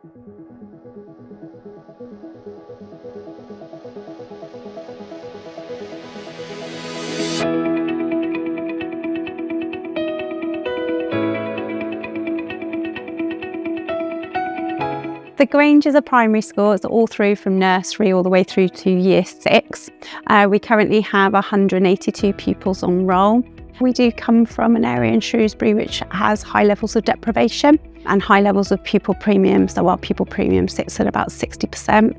The Grange is a primary school. It's all through from nursery all the way through to year 6. We currently have 182 pupils on roll. We do come from an area in Shrewsbury which has high levels of deprivation and high levels of pupil premium. So our pupil premium sits at about 60%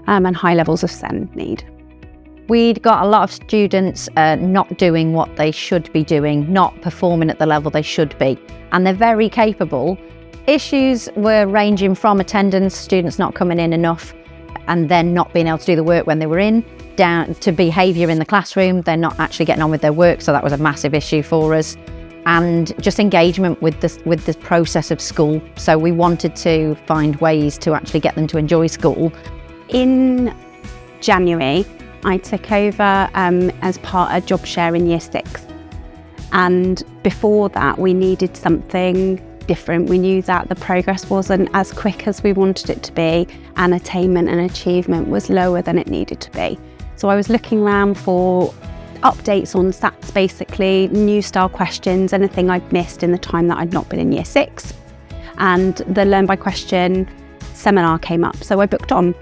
and high levels of SEND need. We'd got a lot of students not doing what they should be doing, not performing at the level they should be, and they're very capable. Issues were ranging from attendance, students not coming in enough and then not being able to do the work when they were in, down to behaviour in the classroom. They're not actually getting on with their work, so that was a massive issue for us. And just engagement with the process of school. So we wanted to find ways to actually get them to enjoy school. In January, I took over as part of job share in year 6. And before that, we needed something different. We knew that the progress wasn't as quick as we wanted it to be, and attainment and achievement was lower than it needed to be. So I was looking around for updates on SATs, basically, new style questions, anything I'd missed in the time that I'd not been in year 6. And the Learn by Question seminar came up, so I booked on.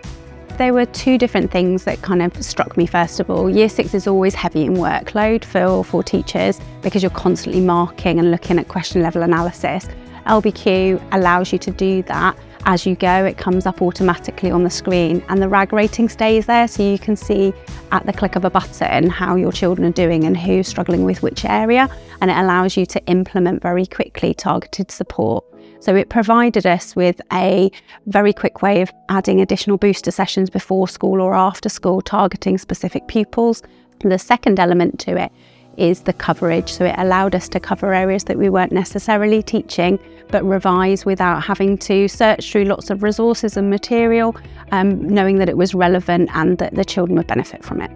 There were 2 different things that kind of struck me. First of all, year 6 is always heavy in workload for teachers because you're constantly marking and looking at question level analysis. LbQ allows you to do that as you go. It comes up automatically on the screen and the RAG rating stays there, so you can see at the click of a button how your children are doing and who's struggling with which area, and it allows you to implement very quickly targeted support. So it provided us with a very quick way of adding additional booster sessions before school or after school, targeting specific pupils. And the second element to it is the coverage. So it allowed us to cover areas that we weren't necessarily teaching, but revise without having to search through lots of resources and material, knowing that it was relevant and that the children would benefit from it.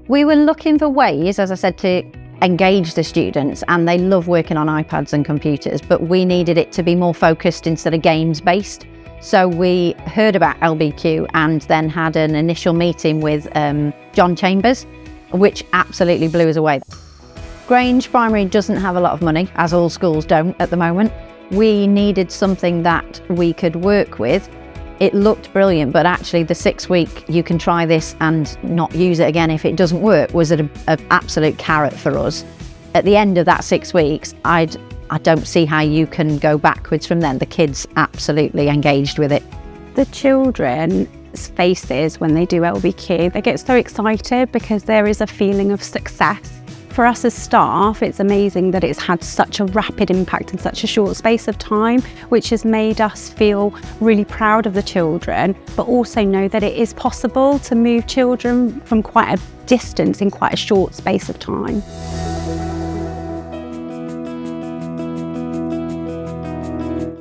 We were looking for ways, as I said, to engage the students, and they love working on iPads and computers, but we needed it to be more focused instead of games based. So we heard about LbQ and then had an initial meeting with John Chambers, which absolutely blew us away. Grange Primary doesn't have a lot of money, as all schools don't at the moment. We needed something that we could work with. It looked brilliant, but actually the 6-week you can try this and not use it again if it doesn't work was an absolute carrot for us. At the end of that 6 weeks, I don't see how you can go backwards from then. The kids absolutely engaged with it. The children's faces when they do LbQ, they get so excited because there is a feeling of success. For us as staff, it's amazing that it's had such a rapid impact in such a short space of time, which has made us feel really proud of the children, but also know that it is possible to move children from quite a distance in quite a short space of time.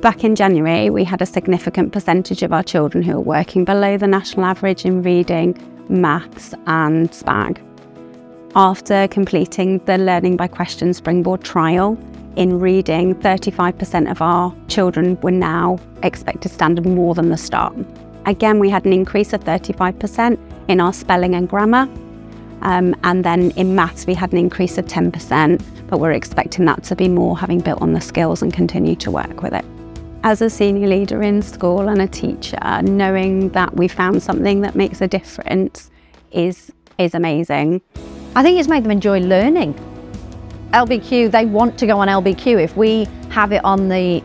Back in January, we had a significant percentage of our children who were working below the national average in reading, maths and SPAG. After completing the Learning by Question Springboard trial in reading, 35% of our children were now expected standard more than the start. Again, we had an increase of 35% in our spelling and grammar. And then in maths, we had an increase of 10%, but we're expecting that to be more, having built on the skills and continue to work with it. As a senior leader in school and a teacher, knowing that we found something that makes a difference is amazing. I think it's made them enjoy learning. LbQ, they want to go on LbQ. If we have it on the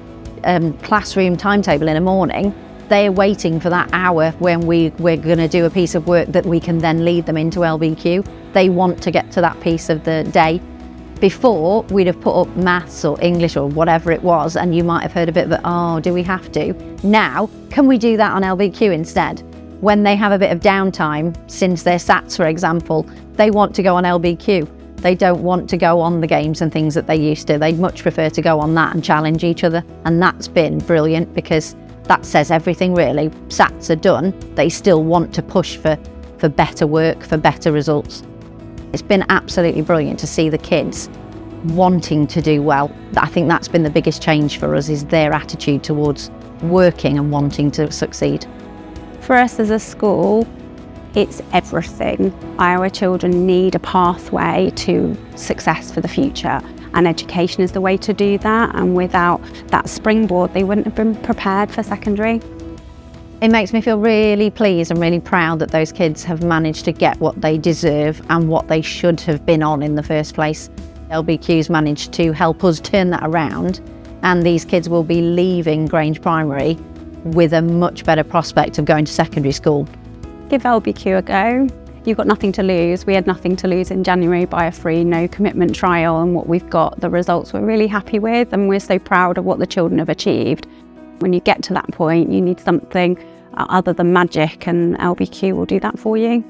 classroom timetable in the morning, they're waiting for that hour when we're going to do a piece of work that we can then lead them into LbQ. They want to get to that piece of the day. Before, we'd have put up maths or English or whatever it was, and you might have heard a bit of it, oh, do we have to? Now, can we do that on LbQ instead? When they have a bit of downtime, since their SATs, for example, they want to go on LbQ. They don't want to go on the games and things that they used to. They'd much prefer to go on that and challenge each other. And that's been brilliant because that says everything really. SATs are done, they still want to push for better work, for better results. It's been absolutely brilliant to see the kids wanting to do well. I think that's been the biggest change for us, is their attitude towards working and wanting to succeed. For us as a school, it's everything. Our children need a pathway to success for the future, and education is the way to do that, and without that springboard they wouldn't have been prepared for secondary. It makes me feel really pleased and really proud that those kids have managed to get what they deserve and what they should have been on in the first place. LbQ's managed to help us turn that around, and these kids will be leaving Grange Primary with a much better prospect of going to secondary school. Give LbQ a go. You've got nothing to lose. We had nothing to lose in January by a free no commitment trial, and what we've got, the results we're really happy with, and we're so proud of what the children have achieved. When you get to that point, you need something other than magic, and LbQ will do that for you.